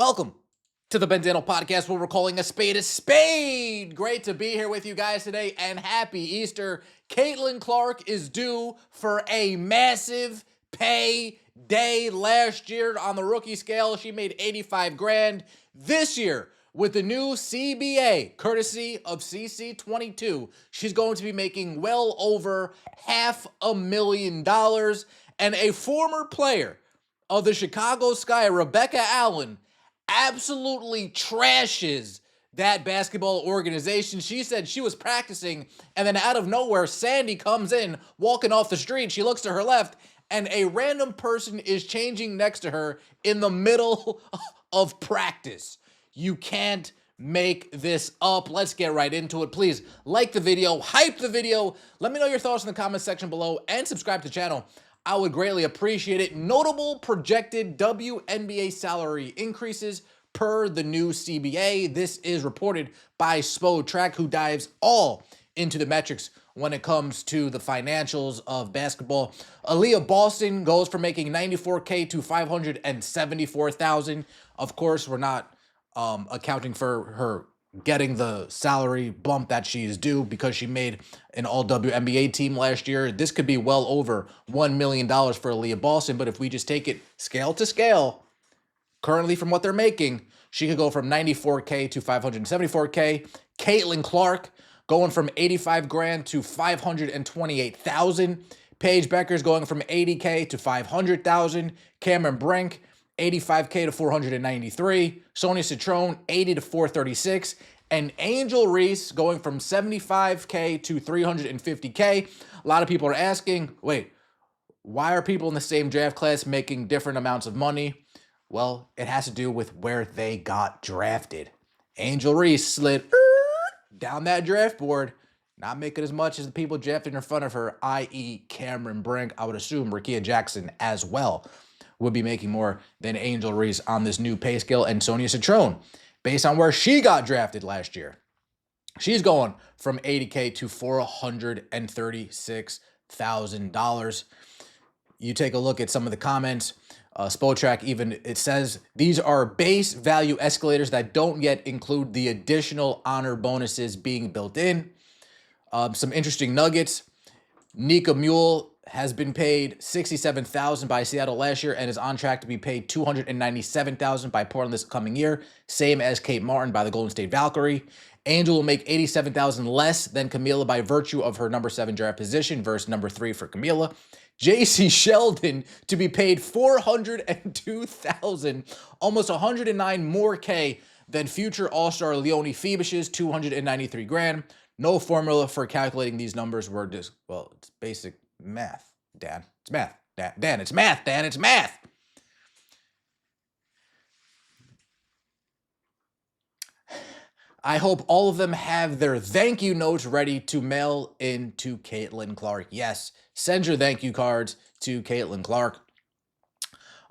Welcome to the Bendano Podcast, where we're calling a spade a spade. Great to be here with you guys today, and happy Easter. Caitlyn Clark is due for a massive pay day. Last year on the rookie scale, she made 85 grand. This year, with the new CBA, courtesy of CC22, she's going to be making well over $500,000. And a former player of the Chicago Sky, Rebecca Allen, absolutely trashes that basketball organization. She said she was practicing, and then out of nowhere, Sandy comes in, walking off the street. She looks to her left, and a random person is changing next to her in the middle of practice. You can't make this up. Let's get right into it. Please like the video, hype the video. Let me know your thoughts in the comment section below, and subscribe to the channel. I would greatly appreciate it. Notable projected WNBA salary increases per the new CBA. This is reported by Spotrac, who dives all into the metrics when it comes to the financials of basketball. Aaliyah Boston goes from making $94K to $574,000. Of course, we're not accounting for her getting the salary bump that she is due because she made an all WNBA team last year. This could be well over $1 million for Aaliyah Boston, but if we just take it scale to scale, currently from what they're making, she could go from $94K to $574K. Caitlyn Clark going from 85 grand to $528,000. Paige Becker's going from 80K to $500,000. Cameron Brink, 85K to $493. Sonia Citron, 80 to $436. And Angel Reese going from 75K to $350K. A lot of people are asking, wait, why are people in the same draft class making different amounts of money? Well, it has to do with where they got drafted. Angel Reese slid down that draft board, not making as much as the people drafted in front of her, i.e. Cameron Brink. I would assume Rickea Jackson as well would be making more than Angel Reese on this new pay scale. And Sonia Citron, based on where she got drafted last year, she's going from 80K to $436,000. You take a look at some of the comments. Spotrac even, it says, these are base value escalators that don't yet include the additional honor bonuses being built in. Some interesting nuggets. Nika Mule has been paid $67,000 by Seattle last year and is on track to be paid $297,000 by Portland this coming year, same as Kate Martin by the Golden State Valkyrie. Angel will make $87,000 less than Camila by virtue of her number 7 draft position versus number 3 for Camila. JC Sheldon to be paid $402,000, almost $109 more K than future All-Star Leonie Phoebus's $293 grand. No formula for calculating these numbers. We're just, well, it's basic math, Dan. It's math. Dan, it's math. Dan, it's math. I hope all of them have their thank you notes ready to mail in to Caitlyn Clark. Yes, send your thank you cards to Caitlyn Clark.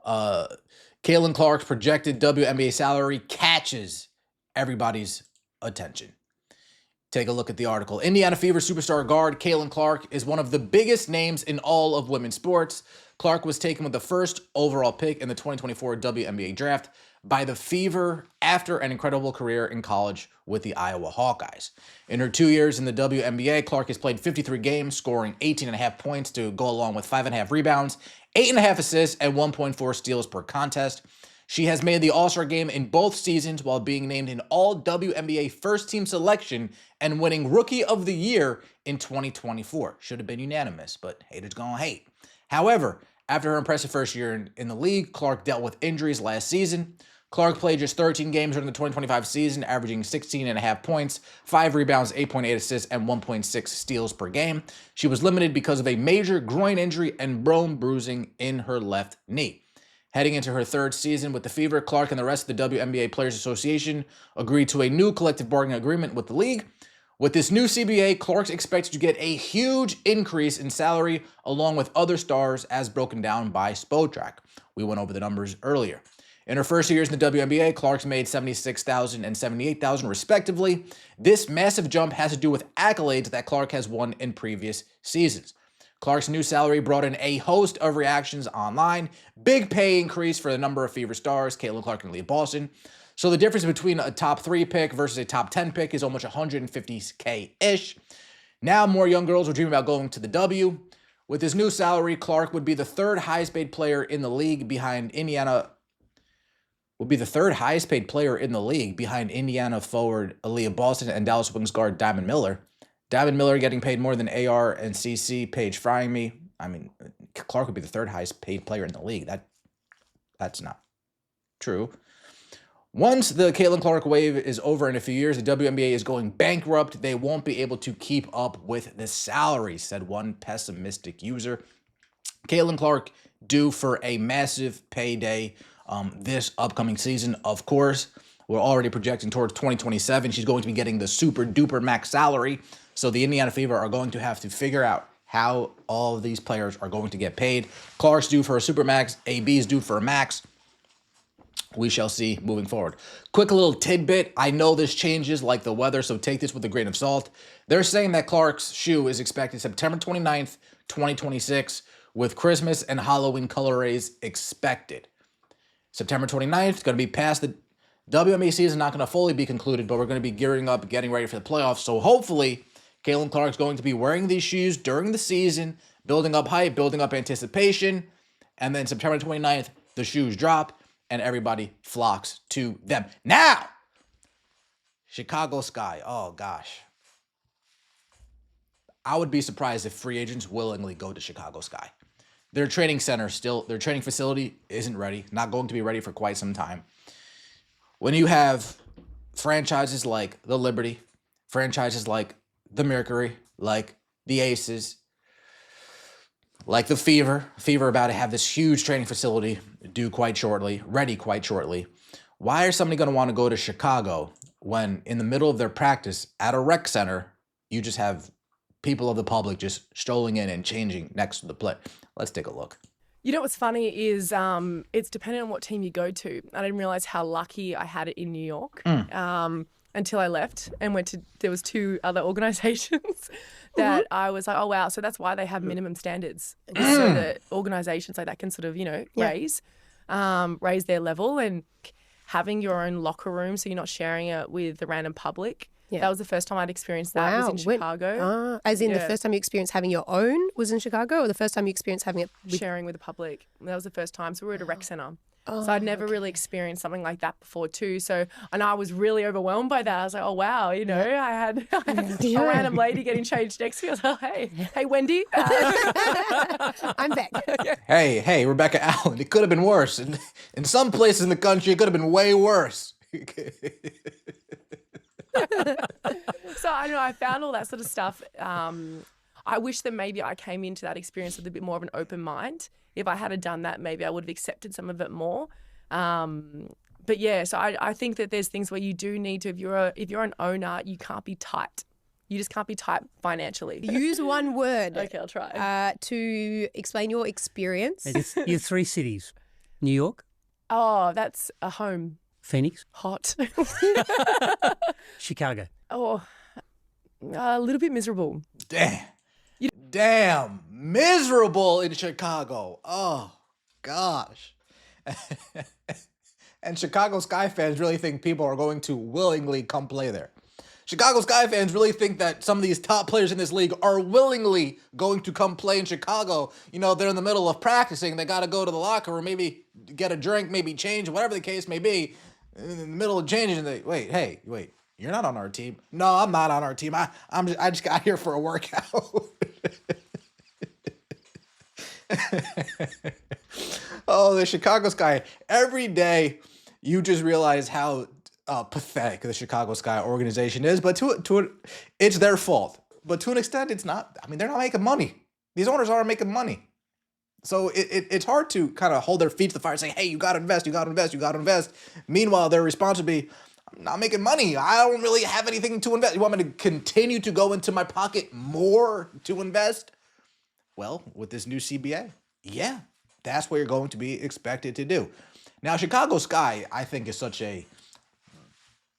Caitlyn Clark's projected WNBA salary catches everybody's attention. Take a look at the article. Indiana Fever superstar guard Caitlyn Clark is one of the biggest names in all of women's sports. Clark was taken with the first overall pick in the 2024 WNBA draft by the Fever after an incredible career in college with the Iowa Hawkeyes. In her 2 years in the WNBA, Clark has played 53 games, scoring 18.5 points to go along with 5.5 rebounds, 8.5 assists, and 1.4 steals per contest. She has made the All-Star game in both seasons while being named an All-WNBA first-team selection and winning Rookie of the Year in 2024. Should have been unanimous, but haters gonna hate. However, after her impressive first year in the league, Clark dealt with injuries last season. Clark played just 13 games during the 2025 season, averaging 16.5 points, 5 rebounds, 8.8 assists, and 1.6 steals per game. She was limited because of a major groin injury and bone bruising in her left knee. Heading into her third season with the Fever, Clark and the rest of the WNBA Players Association agreed to a new collective bargaining agreement with the league. With this new CBA, Clark's expected to get a huge increase in salary along with other stars as broken down by Spotrac. We went over the numbers earlier. In her first 2 years in the WNBA, Clark's made $76,000 and $78,000 respectively. This massive jump has to do with accolades that Clark has won in previous seasons. Clark's new salary brought in a host of reactions online. Big pay increase for the number of Fever stars, Caitlyn Clark and Leah Boston. So the difference between a top 3 pick versus a top 10 pick is almost $150K-ish. Now more young girls will dream about going to the W. With his new salary, Clark would be the third highest paid player in the league behind Indiana forward Aaliyah Boston and Dallas Wings guard Diamond Miller. Diamond Miller getting paid more than AR and CC, Paige frying me. I mean, Clark would be the third highest paid player in the league. That's not true. Once the Caitlyn Clark wave is over in a few years, the WNBA is going bankrupt. They won't be able to keep up with the salary, said one pessimistic user. Caitlyn Clark due for a massive payday this upcoming season, of course. We're already projecting towards 2027. She's going to be getting the super duper max salary. So the Indiana Fever are going to have to figure out how all of these players are going to get paid. Clark's due for a super max. AB's due for a max. We shall see moving forward. Quick little tidbit. I know this changes like the weather, so take this with a grain of salt. They're saying that Clark's shoe is expected September 29th, 2026, with Christmas and Halloween colorways expected. September 29th is going to be past the WNBA season, not going to fully be concluded, but we're going to be gearing up, getting ready for the playoffs. So hopefully, Caitlyn Clark's going to be wearing these shoes during the season, building up hype, building up anticipation, and then September 29th, the shoes drop, and everybody flocks to them. Now, Chicago Sky. Oh, gosh. I would be surprised if free agents willingly go to Chicago Sky. Their training facility isn't ready, not going to be ready for quite some time. When you have franchises like the Liberty, franchises like the Mercury, like the Aces, like the Fever about to have this huge training facility ready quite shortly. Why are somebody going to want to go to Chicago when in the middle of their practice at a rec center, you just have people of the public just strolling in and changing next to the play? Let's take a look. You know what's funny is it's dependent on what team you go to. I didn't realize how lucky I had it in New York until I left and there was 2 other organizations that I was like, oh, wow. So that's why they have minimum standards. So that organizations like that can sort of, raise their level, and having your own locker room so you're not sharing it with the random public. Yeah. That was the first time I'd experienced that. Was in Chicago. As in the first time you experienced having your own was in Chicago, or the first time you experienced having it sharing with the public? That was the first time. So we were at a rec center. So I'd never really experienced something like that before too. So, and I was really overwhelmed by that. I was like, oh, wow, I had a random lady getting changed next to me. I was like, hey, Wendy. I'm back. Hey, Rebecca Allen, it could have been worse. In some places in the country, it could have been way worse. So I don't know, I found all that sort of stuff. I wish that maybe I came into that experience with a bit more of an open mind. If I had done that, maybe I would have accepted some of it more. But yeah, so I think that there's things where you do need to, if you're an owner, you can't be tight. You just can't be tight financially. Use one word. Okay, I'll try. To explain your experience. Your 3 cities. New York. Oh, that's a home. Phoenix. Hot. Chicago. Oh, a little bit miserable. Damn. Miserable in Chicago. Oh, gosh. And Chicago Sky fans really think people are going to willingly come play there. Chicago Sky fans really think that some of these top players in this league are willingly going to come play in Chicago. They're in the middle of practicing. They got to go to the locker room, maybe get a drink, maybe change, whatever the case may be. In the middle of changing, and they wait, you're not on our team. No, I'm not on our team. I just got here for a workout. Oh, the Chicago Sky. Every day, you just realize how pathetic the Chicago Sky organization is. But it's their fault. But to an extent, it's not. I mean, they're not making money. These owners aren't making money. So it's hard to kind of hold their feet to the fire and say, hey, you got to invest. Meanwhile, their response would be, I'm not making money. I don't really have anything to invest. You want me to continue to go into my pocket more to invest? Well, with this new CBA, yeah, that's what you're going to be expected to do. Now, Chicago Sky, I think, is such a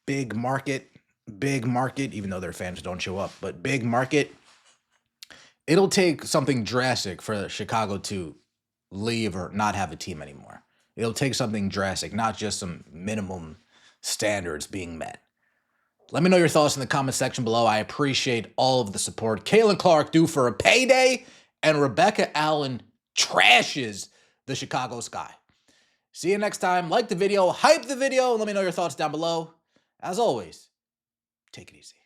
big market, even though their fans don't show up, but big market. it'll take something drastic for Chicago to leave or not have a team anymore. It'll take something drastic, not just some minimum standards being met. Let me know your thoughts in the comment section below. I appreciate all of the support. Caitlyn Clark due for a payday, and Rebecca Allen trashes the Chicago Sky. See you next time. Like the video, hype the video, and let me know your thoughts down below. As always, take it easy.